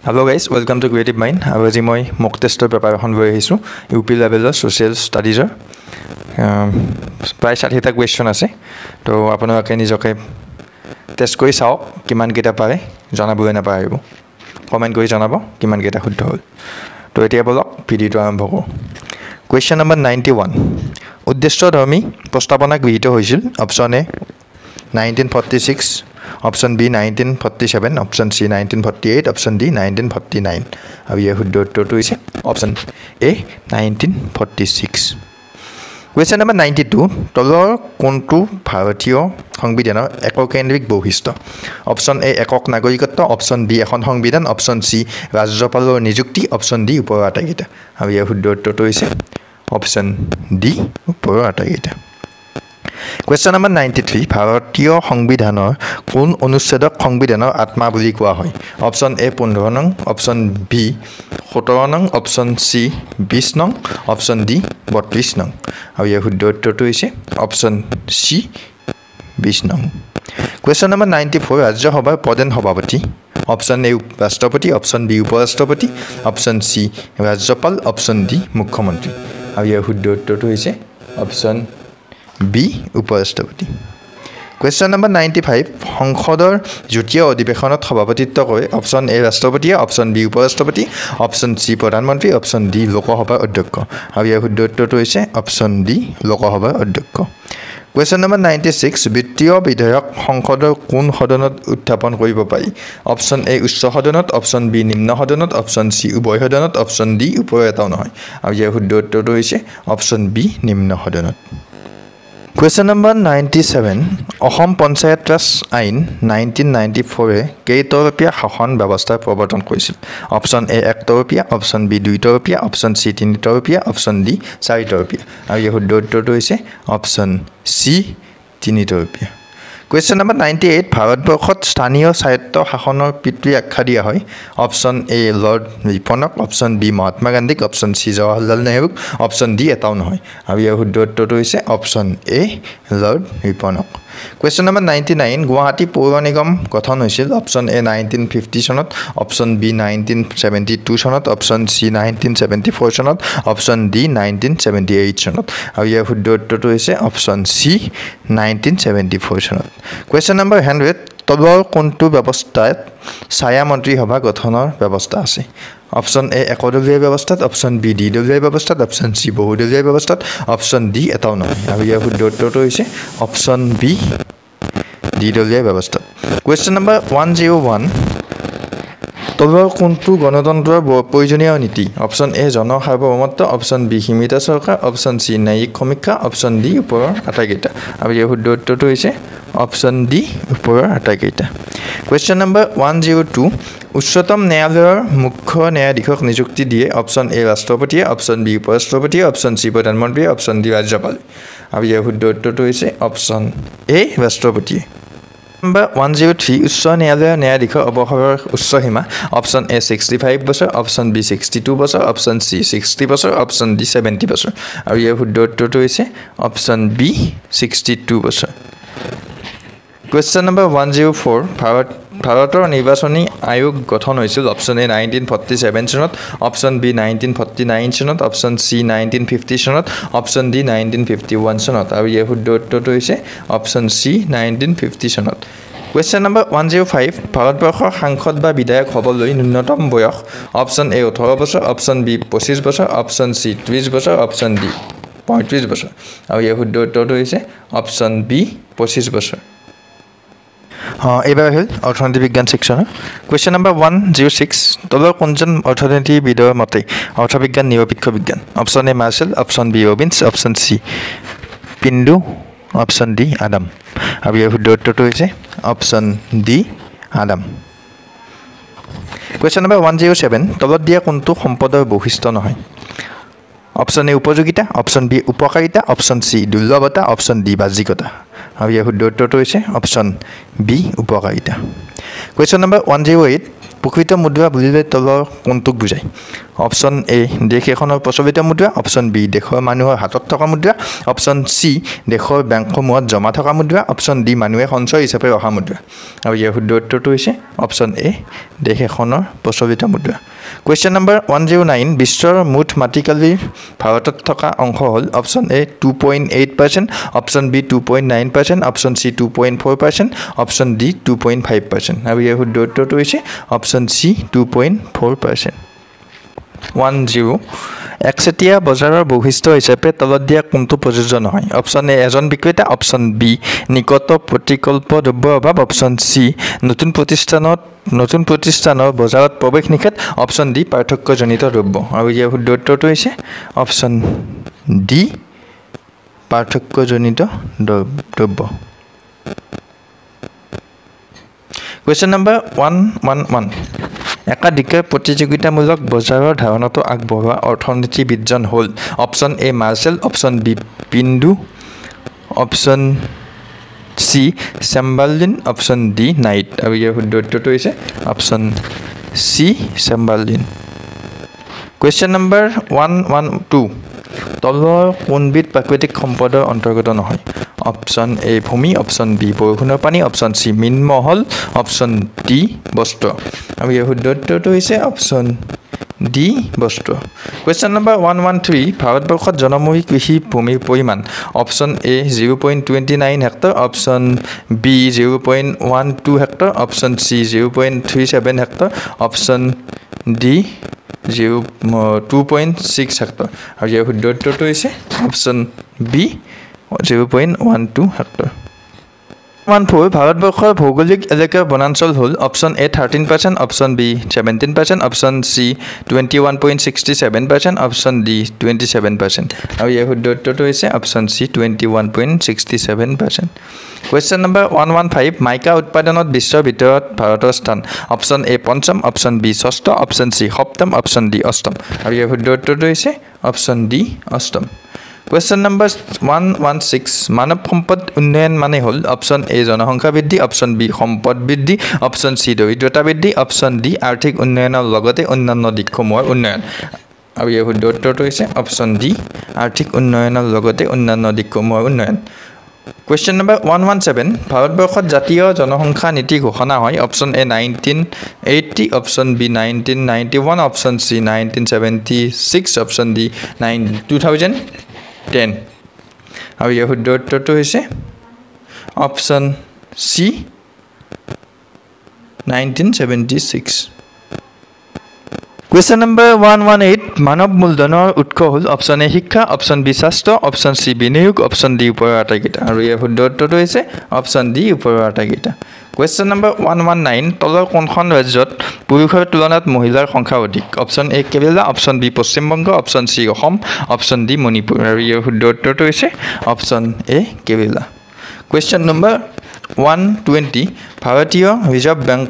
Hello guys, welcome to Creative Mind. আজি মই মক টেষ্টৰ পেপাৰ এখন লৈ আহিছো ইউপি লেভেলৰ সোশ্যাল ষ্টাডিজৰ প্ৰায় 60টা কোৱেশ্চন আছে তো আপোনালোকে নিজকে টেষ্ট কৰি চাওক কিমান কেইটা পাৰে জনাবলৈ নাপাৰিব কমেন্ট কৰি জনাব কিমান কেইটা শুদ্ধ হ'ল তো এতিয়া বলক ভিডিওটো আৰম্ভ কৰোঁ কোৱেশ্চন নম্বৰ 91 উদ্দেশ্যধৰ্মী প্ৰস্তাৱনা গৃহীত হৈছিল অপচন এ 1946 Option B 1947, Option C 1948, Option D 1949. अब यह शुद्ध उत्तर तो इसे Option A 1946. Question number 92. तলৰ কোনটো ভাৰতীয় সংবিধানৰ এককেন্দ্ৰিক বৈশিষ্ট্য Option A একক নাগৰিকত্ব Option B এখন সংবিধান Option C ৰাজ্যপালৰ নিযুক্তি Option D ওপৰৰ আটাইকেইটা अब यह শুদ্ধ उत्तर তো ইছে Option D ওপৰৰ আটাইকেইটা Question number 93 ভাৰতীয় সংবিধানৰ কোন অনুচ্ছেদক সংবিধানৰ আত্মা বুলি কোৱা হয় Option A 15 নং Option B 17 নং Option C 20 নং Option D 32 নং আৰু ইয়াৰ শুদ্ধ উত্তৰটো হৈছে Option C 20 নং Question number 94 ৰাজ্যসভাৰ প্ৰধান সভাপতি Option A ৰাষ্ট্ৰপতি Option B উপৰাষ্ট্ৰপতি Option C ৰাজ্যপাল Option D মুখ্যমন্ত্ৰী আৰু ইয়াৰ শুদ্ধ উত্তৰটো হৈছে Option B উপৰাষ্ট্ৰপতি Question number 95 সংসদৰ যুটীয় অধিৱেশনত সভাপতিত্ব কৰে Option A ৰাষ্ট্ৰপতি Option B উপৰাষ্ট্ৰপতি Option C প্ৰধানমন্ত্ৰী Option D লোকসভাৰ অধ্যক্ষ আৰু ইয়াৰ শুদ্ধ উত্তৰটো হৈছে Option D লোকসভাৰ অধ্যক্ষ Question number 96 বিত্তীয় বিধেয়ক সংসদৰ কোন সদনত উত্থাপন কৰিব পাৰি Option A উচ্চ সদনত Option B নিম্ন সদনত Option C উভয় সদনত Option D ওপৰৰ এটাও নহয় আৰু ইয়াৰ শুদ্ধ উত্তৰটো হৈছে Option B নিম্ন সদনত Question number 97 অসম পঞ্চায়ত ৰাজ আইন 1994 এ কেইতৰপীয়া শাসন ব্যৱস্থা প্ৰৱৰ্তন কৰিছিল Option A একতৰপীয়া Option B দুইতৰপীয়া Option C তিনিতৰপীয়া Option D চাৰিতৰপীয়া আৰু ইয়াৰ শুদ্ধ উত্তৰটো হৈছে Option C তিনিতৰপীয়া Question number 98 ভাৰতবৰ্ষত স্থানীয় স্বায়ত্ত শাসনৰ পিতৃ আখ্যা দিয়া হয় Option A লৰ্ড ৰিপনক Option B মহাত্মা গান্ধীক Option C Jawaharlal নেহৰুক Option D এটাও নহয় আৰু ইয়াৰ শুদ্ধ উত্তৰটো হৈছে Option A লৰ্ড ৰিপনক Question number 99 গুৱাহাটী পৌৰ নিগম গঠন হৈছিল Option A 1950 চনত Option B 1972 চনত Option C 1974 চনত Option D 1978 চনত আৰু ইয়াৰ শুদ্ধ উত্তৰটো হৈছে Option C 1974 চনত Question number 100 তলৰ কোনটো ব্যৱস্থাত ছায়া মন্ত্ৰী সভা গঠনৰ ব্যৱস্থা আছে Option A একদলীয় ব্যৱস্থাত Option B দ্বিদলীয় ব্যৱস্থাত Option C বহুদলীয় ব্যৱস্থাত Option D এটাও নহয় আৰু ইয়াৰ শুদ্ধ উত্তৰটো হৈছে Option B দ্বিদলীয় ব্যৱস্থা Question number 101 তলৰ কোনটো গণতন্ত্ৰৰ প্ৰয়োজনীয় নীতি Option A জনসাৰ্বভৌমত্ব Option B সীমিত চৰকাৰ Option C ন্যায়িক সমীক্ষা Option D ওপৰৰ আটাইকেইটা আৰু ইয়াৰ শুদ্ধ উত্তৰটো হৈছে Option D ওপৰৰ আটাইকেইটা Question number 102 উচ্চতম ন্যায়ালয়ৰ মুখ্য ন্যায়াধীশক নিযুক্তি দিয়ে Option A ৰাষ্ট্ৰপতিয়ে Option B উপৰাষ্ট্ৰপতিয়ে Option C প্ৰধানমন্ত্ৰীয়ে Option D ৰাজ্যপাল আৰু ইয়াৰ শুদ্ধ উত্তৰটো হৈছে Option A ৰাষ্ট্ৰপতিয়ে Number 103 উচ্চ ন্যায়ালয়ৰ ন্যায়াধীশৰ অৱসৰৰ উচ্চ সীমা Option A 65 বছৰ Option B 62 বছৰ Option C 60 বছৰ Option D 70 বছৰ আৰু ইয়াৰ শুদ্ধ উত্তৰটো হৈছে Option B 62 বছৰ Question number 104 ভাৰতৰ নিৰ্বাচনী আয়োগ গঠন হৈছিল Option A 1947 চনত Option B 1949 চনত Option C 1950 চনত Option D 1951 চনত আৰু ইয়াৰ শুদ্ধ উত্তৰটো হৈছে Option C 1950 চনত Question number 105 ভাৰতবৰ্ষৰ সাংসদ বা বিধায়ক হ'বলৈ ন্যূনতম বয়স Option A 18 বছৰ Option B 25 বছৰ Option C 30 বছৰ Option D 35 বছৰ আৰু ইয়াৰ শুদ্ধ উত্তৰটো হৈছে Option B 25 বছৰ এবাৰ হ'ল অৰ্থনীতি বিজ্ঞান সেকশনৰ Question number 106 তলৰ কোনজন অৰ্থনীতিবিদৰ মতে অৰ্থবিজ্ঞান নিৰপেক্ষ বিজ্ঞান Option A মাৰ্শেল Option B Robins Option C পিণ্ডু Option D Adam আৰু ইয়াৰ শুদ্ধ উত্তৰটো হৈছে Option D Adam Question number 107 তলত দিয়া কোনটো সম্পদৰ বৈশিষ্ট্য নহয় Option A উপযোগিতা Option B উপকাৰিতা Option C দুৰ্লভতা Option D বাহ্যিকতা আৰু ইয়াৰ শুদ্ধ উত্তৰটো হৈছে Option B উপকাৰিতা Question number 108 প্ৰকৃত মুদ্ৰা বুলিলে তলৰ কোনটোক বুজায় অপচন এ দেশ এখনৰ প্ৰচলিত মুদ্ৰা অপচন বি দেশৰ মানুহৰ হাতত থকা মুদ্ৰা অপচন সি দেশৰ বেংকসমূহত জমা থকা মুদ্ৰা অপচন ডি মানুহে সঞ্চয় হিচাপে ৰখা মুদ্ৰা আৰু ইয়াৰ শুদ্ধ উত্তৰটো হৈছে অপচন এ দেশ এখনৰ প্ৰচলিত মুদ্ৰা Question number 109 বিশ্বৰ মুঠ মাটিকালিৰ ভাৰতত থকা অংশ হ'ল option A 2.8% option B 2.9% option C 2.4% option D 2.5% আৰু ইয়াৰ শুদ্ধ উত্তৰটো হৈছে অপচন সি 2.4% 10 একচেটিয়া বজাৰৰ বৈশিষ্ট্য হিচাপে তলত দিয়া কোনটো প্ৰযোজ্য নহয় অপচন এ এজন বিক্ৰেতা অপচন বি নিকট প্ৰতিকল্প দ্ৰব্যৰ অভাৱ অপচন সি নতুন প্ৰতিষ্ঠানৰ বজাৰত প্ৰৱেশ নিষেধ অপচন ডি পাৰ্থক্যজনিত দ্ৰব্য আৰু ইয়াৰ শুদ্ধ উত্তৰটো হৈছে অপচন ডি পাৰ্থক্যজনিত দ্ৰব্য Question number 111 একাধিকাৰ প্ৰতিযোগিতামূলক বজাৰৰ ধাৰণাটো আগবঢ়োৱা অৰ্থনীতিবিদজন হ'ল option A Marshall option B পিণ্ডু option C Chamberlin option D Knight আৰু ইয়াৰ শুদ্ধ উত্তৰটো হৈছে option C Chamberlin Question number 112 তলৰ কোনবিধ প্ৰাকৃতিক সম্পদৰ অন্তৰ্গত নহয় অপচন এ ভূমি অপচন বি বৰষুণৰ পানী অপচন সি মিনমহল অপচন ডি বস্ত্ৰ আৰু ইয়াৰ শুদ্ধ উত্তৰটো হৈছে অপচন ডি বস্ত্ৰ Question number 113 ভাৰতবৰ্ষত জনমুখী কৃষি ভূমিৰ পৰিমাণ option A 0.29 hectare option B 0.12 hectare option C 0.37 hectare option D 2.6 hectare আৰু ইয়াৰ শুদ্ধ উত্তৰটো হৈছে অপচন বি 0.12 হেক্টৰ 14 ভাৰতবৰ্ষৰ ভৌগোলিক এলেকাৰ বনাঞ্চল হ'ল option A 13% option B 17% option C 21.67% option D 27% আৰু ইয়াৰ শুদ্ধ উত্তৰটো হৈছে option C 21.67% Question number 115 mica উৎপাদনত বিশ্বৰ ভিতৰত ভাৰতৰ স্থান অপচন এ পঞ্চম অপচন বি ষষ্ঠ অপচন সি সপ্তম অপচন ডি অষ্টম আৰু ইয়াৰ শুদ্ধ উত্তৰটো হৈছে অপচন ডি অষ্টম Question number 116 মানৱ সম্পদ উন্নয়ন মানে হ'ল অপচন এ জনসংখ্যা বৃদ্ধি অপচন বি সম্পদ বৃদ্ধি অপচন সি দৰিদ্ৰতা বৃদ্ধি অপচন ডি আৰ্থিক উন্নয়নৰ লগতে অন্যান্য দিশসমূহৰ উন্নয়ন আৰু ইয়াৰ শুদ্ধ উত্তৰটো হৈছে অপচন ডি আৰ্থিক উন্নয়নৰ লগতে অন্যান্য দিশসমূহৰ উন্নয়ন Question number 117 ভাৰতবৰ্ষত জাতীয় জনসংখ্যা নীতি ঘোষণা হয় option A 1980 option B 1991 option C 1976 option D 2010 আৰু ইয়াৰ শুদ্ধ উত্তৰটো হৈছে অপচন সি 1976 Question number 118 মানৱ মূলধনৰ উৎস হ'ল অপচন এ শিক্ষা অপচন বি স্বাস্থ্য অপচন সি বিনিয়োগ অপচন ডি ওপৰৰ আটাইকেইটা আৰু ইয়াৰ শুদ্ধ উত্তৰটো হৈছে অপচন ডি ওপৰৰ আটাইকেইটা Question number 119 তলৰ কোনখন ৰাজ্যত পুৰুষৰ তুলনাত মহিলাৰ সংখ্যা অধিক option A Kerala option B Paschim Banga option C Assam option D Manipur আৰু ইয়াৰ শুদ্ধ উত্তৰটো হৈছে option A Kerala Question number 120 ভাৰতীয় ৰিজাৰ্ভ বেংক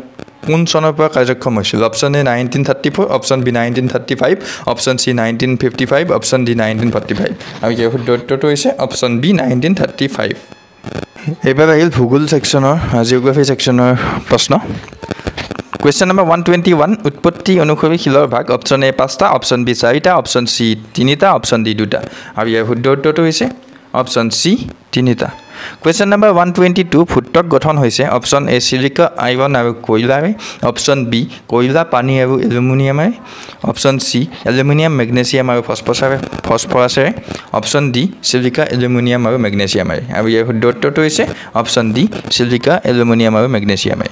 কোন চনৰ পৰা কাৰ্যক্ষম হৈছিল option A 1934 option B 1935 option C 1955 option D 1945 আৰু ইয়াৰ শুদ্ধ উত্তৰটো হৈছে অপচন বি 1935 এবাৰ আহিল ভূগোল সেকশনৰ জিওগ্ৰাফি সেকশনৰ প্ৰশ্ন Question number 121 উৎপত্তি অনুসৰি শিলৰ ভাগ অপচন এ 5টা অপচন বি 4টা অপচন সি 3টা অপচন ডি 2টা আৰু ইয়াৰ শুদ্ধ উত্তৰটো হৈছে অপচন সি 3টা Question number 122 ফুটক গঠন হৈছে অপচন এ সিলিকা আইৰন আৰু কয়লাৰে অপচন বি কয়লা পানী আৰু এলুমিনিয়ামে অপচন সি এলুমিনিয়াম মেগনেছিয়াম আৰু ফসফৰাছেৰে অপচন ডি সিলিকা এলুমিনিয়াম আৰু মেগনেছিয়ামে আৰু ইয়াৰ শুদ্ধ উত্তৰটো হৈছে অপচন ডি সিলিকা এলুমিনিয়াম আৰু মেগনেছিয়ামে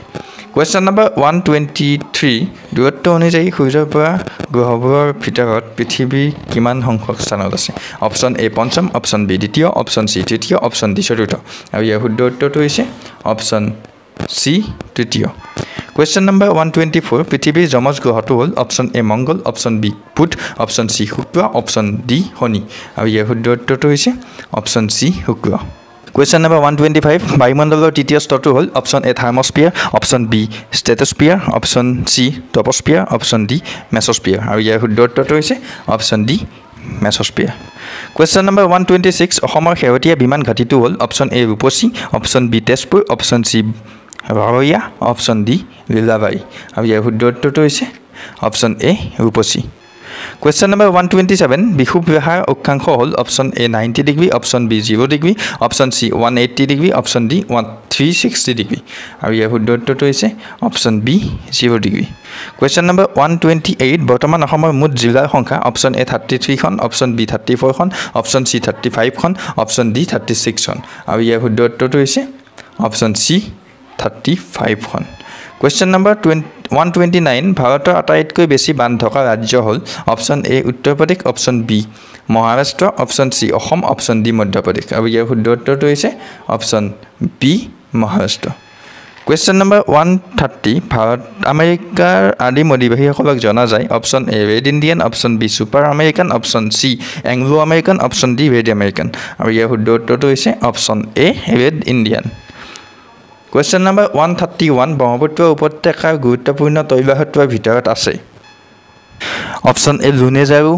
Question number 123 দূৰত্ব অনুযায়ী সূৰ্যৰ পৰা গ্ৰহবোৰৰ ভিতৰত পৃথিৱী কিমান সংখ্যক স্থানত আছে অপচন এ পঞ্চম অপচন বি দ্বিতীয় অপচন সি তৃতীয় অপচন ডি চতুৰ্থ আৰু ইয়াৰ শুদ্ধ উত্তৰটো হৈছে অপচন সি তৃতীয় Question number 124 পৃথিৱীৰ যমজ গ্ৰহটো হ'ল অপচন এ মংগল অপচন বি বুধ অপচন সি শুক্ৰ অপচন ডি শনি আৰু ইয়াৰ শুদ্ধ উত্তৰটো হৈছে অপচন সি শুক্ৰ Question number 125 বায়ুমণ্ডলৰ তৃতীয় স্তৰটো হ'ল option A thermosphere option B stratosphere option C troposphere option D mesosphere আৰু ইয়াৰ শুদ্ধ উত্তৰটো হৈছে option D mesosphere Question number 126 অসমৰ শেহতীয়া বিমান ঘাটিটো হ'ল option A Rupsi option B Tezpur option C Rowriah option D Lilabari আৰু ইয়াৰ শুদ্ধ উত্তৰটো হৈছে option A Rupsi Question number 127 বিষুৱ ৰেখাৰ অক্ষাংশ হ'ল option A 90 degree option B 0 degree option C 180 degree option D 360 degree আৰু ইয়াৰ শুদ্ধ উত্তৰটো হৈছে option B 0 degree Question number 128 বৰ্তমান অসমৰ মুঠ জিলাৰ সংখ্যা অপশ্যন এ 33 খন অপশ্যন বি 34 খন অপশ্যন চি 35 খন অপশ্যন ডি 36 খন আৰু ইয়াৰ শুদ্ধ উত্তৰটো হৈছে অপশ্যন চি 35 খন Question number 129 ভাৰতৰ আটাইতকৈ বেছি বান থকা ৰাজ্য হ'ল option A Uttar Pradesh option B Maharashtra option C Assam option D Madhya Pradesh আৰু ইয়াৰ শুদ্ধ উত্তৰটো হৈছে option B Maharashtra Question number 130 Bharat আমেৰিকাৰ আদিম অধিবাসীসকলক জনা যায় option A red Indian option B super American option C Anglo American option D red American আৰু ইয়াৰ শুদ্ধ উত্তৰটো হৈছে option A red Indian Question number 131 Brahmaputra উপত্যকাৰ গুৰুত্বপূৰ্ণ তৈলসত্ৰৰ ভিতৰত আছে অপশ্যন এ লুনেজ আৰু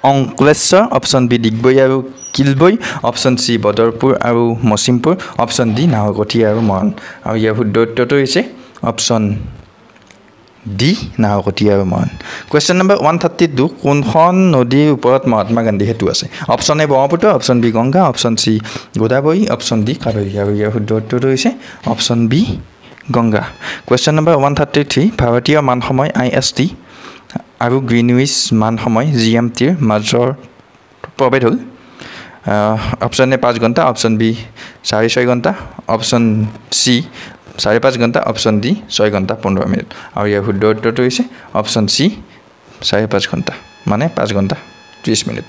অংকলেশ্বৰ অপশ্যন বি ডিগবৈ আৰু কিলবৈ অপশ্যন চি বদৰপুৰ আৰু মছিমপুৰ অপশ্যন ডি নাহৰকটী আৰু মৰাণ আৰু ইয়াৰ শুদ্ধ উত্তৰটো হৈছে অপশ্যন ডি নাহৰকটী আৰু মৰাণ Question number 132 কোনখন নদীৰ ওপৰত মহাত্মা গান্ধী সেতু আছে option A Brahmaputra option B Ganga option C Godavari option D Kaveri আৰু ইয়াৰ শুদ্ধ উত্তৰটো হৈছে option B Ganga Question number 133 ভাৰতীয় মান সময় IST আৰু গ্ৰীণউইচ মান সময় GMTৰ মাজৰ প্ৰভেদ হ'ল অপশ্যন এ 5 ঘণ্টা অপশ্যন বি 6.5 ঘণ্টা অপশ্যন চি 5.5 ঘণ্টা অপশ্যন ডি 6 ঘণ্টা 15 মিনিট আৰু ইয়াৰ শুদ্ধ উত্তৰটো হৈছে অপশ্যন চি 5.5 ঘণ্টা মানে 5 ঘণ্টা 30 মিনিট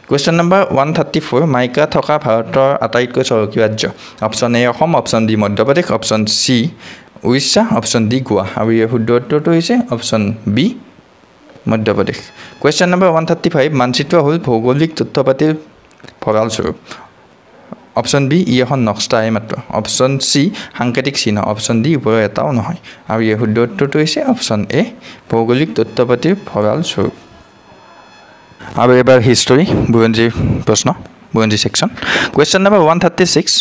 Question number 134 মাইকা থকা ভাৰতৰ আটাইতকৈ চহকী ৰাজ্য option A Assam option D Madhya Pradesh option C Orissa option D Goa আৰু ইয়াৰ শুদ্ধ উত্তৰটো হৈছে option B Madhya Pradesh Question number 135 মানচিত্ৰ হ'ল ভৌগোলিক তথ্যপাতিৰ ফলাফলস্বৰূপ অপশ্যন বি ই এখন নক্সাই মাত্ৰ অপশ্যন চি সাংকেতিক চিহ্ন অপশ্যন ডি ওপৰৰ এটাও নহয় আৰু ইয়াৰ শুদ্ধ উত্তৰটো হৈছে অপশ্যন এ ভৌগোলিক তথ্যপাতিৰ ফলাফলস্বৰূপ আৰু এবাৰ হিষ্টৰী বুৰঞ্জীৰ প্ৰশ্ন বুৰঞ্জী সেকশ্যন Question number 136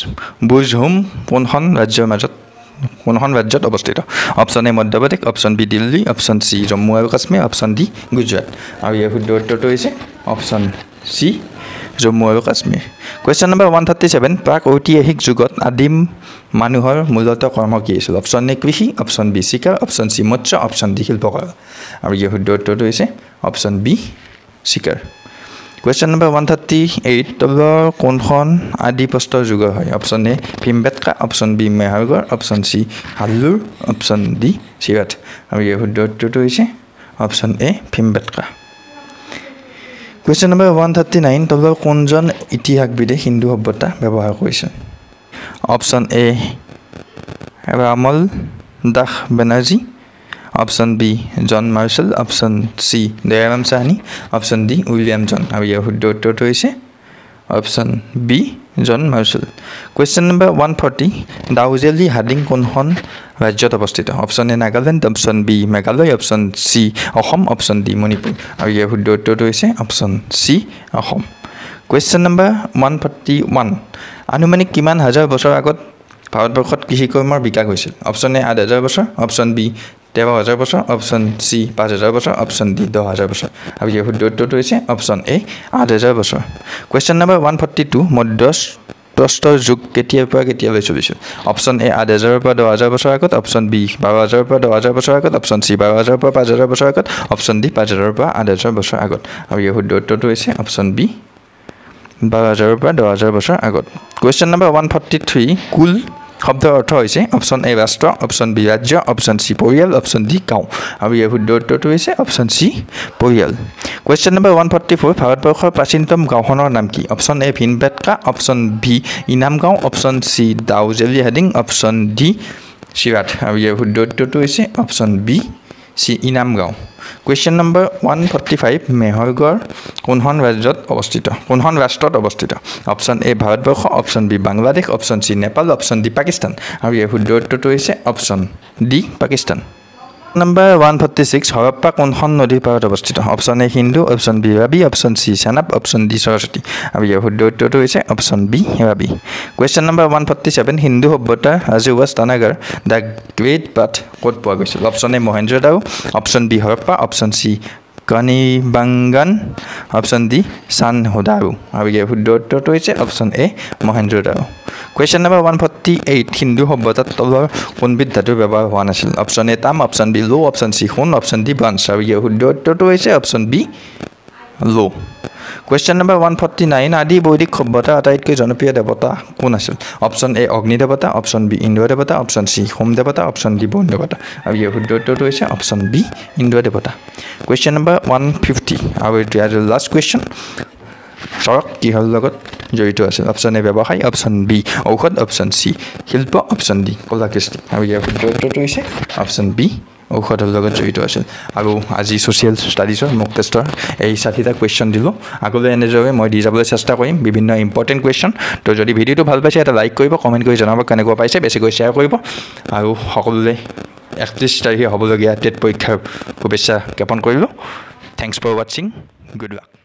বুজহুম কোনখন ৰাজ্যত অৱস্থিত option A Madhya Pradesh option B Delhi option C Jammu আৰু কাশ্মীৰ অপশ্যন ডি গুজৰাট আৰু ইয়াৰ শুদ্ধ উত্তৰটো হৈছে অপশ্যন চি জম্মু আৰু কাশ্মীৰ Question number 137 প্ৰাক ঐতিহাসিক যুগত আদিম মানুহৰ মূলত কৰ্ম কি আছিল অপশ্যন এ কৃষি অপশ্যন বি শিকাৰ অপশ্যন চি মৎস্য অপশ্যন ডি শিল্পকলা আৰু ইয়াৰ শুদ্ধ উত্তৰটো হৈছে অপশ্যন বি শিকাৰ Question number 138 তলৰ কোনখন আদি প্ৰস্তৰ যুগৰ হয় option A Bhimbetka option B Mehrgarh option C Hallur option D Chirand আৰু ইয়াৰ শুদ্ধ উত্তৰটো হৈছে option A Bhimbetka Question number 139 তলৰ কোনজন ইতিহাসবিদে হিন্দু সভ্যতা ব্যৱহাৰ কৰিছে option A Rakhal Das Banerjee option B John Marshall option C Dayaram Sahni option D William John আৰু ইয়াৰ শুদ্ধ উত্তৰটো হৈছে option B John Marshall Question number 140 Daojali Hading কোনখন ৰাজ্যত অৱস্থিত option A Nagaland option B Meghalaya option C Assam option D Manipur আৰু ইয়াৰ শুদ্ধ উত্তৰটো হৈছে option C Assam Question number 141 আনুমানিক কিমান হাজাৰ বছৰ আগত ভাৰতবৰ্ষত কৃষিকৰ্মৰ বিকাশ হৈছিল অপশ্যন এ 8,000 বছৰ অপশ্যন বি 13,000 বছৰ অপশ্যন চি 5,000 বছৰ অপশ্যন ডি 10,000 বছৰ আৰু ইয়াৰ শুদ্ধ উত্তৰটো হৈছে অপশ্যন এ 8,000 বছৰ Question number 142 মধ্যপ্ৰস্তৰ যুগ কেতিয়াৰ পৰা কেতিয়ালৈ চলিছিল অপশ্যন এ 8,000 পৰা 10,000 বছৰ আগত অপশ্যন বি 12,000 পৰা 10,000 বছৰ আগত অপশ্যন চি 12,000 পৰা 5,000 বছৰ আগত অপশ্যন ডি 5,000 পৰা 8,000 বছৰ আগত আৰু ইয়াৰ শুদ্ধ উত্তৰটো হৈছে অপশ্যন বি 12,000 পৰা 10,000 বছৰ আগত Question number 143 কুল শব্দৰ অৰ্থ হৈছে অপশ্যন এ ৰাষ্ট্ৰ অপশ্যন বি ৰাজ্য অপশ্যন চি পৰিয়াল অপশ্যন ডি গাঁও আৰু ইয়াৰ শুদ্ধ উত্তৰটো হৈছে অপশ্যন চি পৰিয়াল Question number 144 ভাৰতবৰ্ষৰ প্ৰাচীনতম গাঁওখনৰ নাম কি option A Bhimbetka option B Inamgaon option C Daojali Hading option D Chirand আৰু ইয়াৰ শুদ্ধ উত্তৰটো হৈছে অপশ্যন বি চি ইনাম গাঁও Question number 145 মেহৰগড় কোনখন ৰাষ্ট্ৰত অৱস্থিত option A Bharatvarsha option B Bangladesh option C Nepal option D Pakistan আৰু ইয়াৰ শুদ্ধ উত্তৰটো হৈছে option D Pakistan number 146 Harappa কোনখন নদীৰ পাৰত অৱস্থিত option A Sindhu option B Ravi option C Chenab option D Saraswati আৰু ইয়াৰ শুদ্ধ উত্তৰটো হৈছে option B Ravi question number 147 হিন্দু সভ্যতাৰ ৰাজহুৱাস্থানাগাৰ দ্য গ্ৰেট বাথ ক'ত পোৱা গৈছিল option A Mohenjodaro option B Harappa option C Kalibangan option D Chanhudaro আৰু ইয়াৰ শুদ্ধ উত্তৰটো হৈছে option A Mohenjodaro question number 148 হিন্দু সভ্যতাত তলৰ কোনবিধ ধাতুৰ ব্যৱহাৰ হোৱা নাছিল অপশ্যন এ তাম অপশ্যন বি লো অপশ্যন চি সোণ অপশ্যন ডি ব্ৰঞ্জ আৰু ইয়াৰ শুদ্ধ উত্তৰটো হৈছে অপশ্যন বি লো কুৱেশ্যন নম্বৰ 149 আদি বৈদিক সভ্যতাৰ আটাইতকৈ জনপ্ৰিয় দেৱতা কোন আছিল অপশ্যন এ অগ্নি দেৱতা অপশ্যন বি ইন্দ্ৰ দেৱতা অপশ্যন চি হোম দেৱতা অপশ্যন ডি বৰুণ দেৱতা আৰু ইয়াৰ শুদ্ধ উত্তৰটো হৈছে অপশ্যন বি ইন্দ্ৰ দেৱতা কুৱেশ্যন নম্বৰ 150 আৰু ইয়াৰ লাষ্ট কুৱেশ্যন চৰক কিহৰ লগত জড়িত আছিল অপশ্যন এ ব্যৱসায় অপশ্যন বি ঔষধ অপশ্যন চি শিল্প অপশ্যন ডি কলাকৃষ্টি আৰু ইয়াৰ শুদ্ধ উত্তৰটো হৈছে অপশ্যন বি ঔষধৰ লগত জড়িত আছিল আৰু আজি ছ'চিয়েল ষ্টাডিজৰ মক টেষ্টৰ এই 60টা কুৱেশ্যন দিলোঁ আগলৈ এনেদৰে মই দি যাবলৈ চেষ্টা কৰিম বিভিন্ন ইম্পৰ্টেণ্ট কুৱেশ্যন তো যদি ভিডিঅ'টো ভাল পাইছে এটা লাইক কৰিব কমেণ্ট কৰি জনাব কেনেকুৱা পাইছে বেছিকৈ শ্বেয়াৰ কৰিব আৰু সকলোলৈ 31 তাৰিখে হ'বলগীয়া টেট পৰীক্ষাৰ শুভেচ্ছা জ্ঞাপন কৰিলোঁ থেংকছ ফৰ ৱাচিং গুড লাক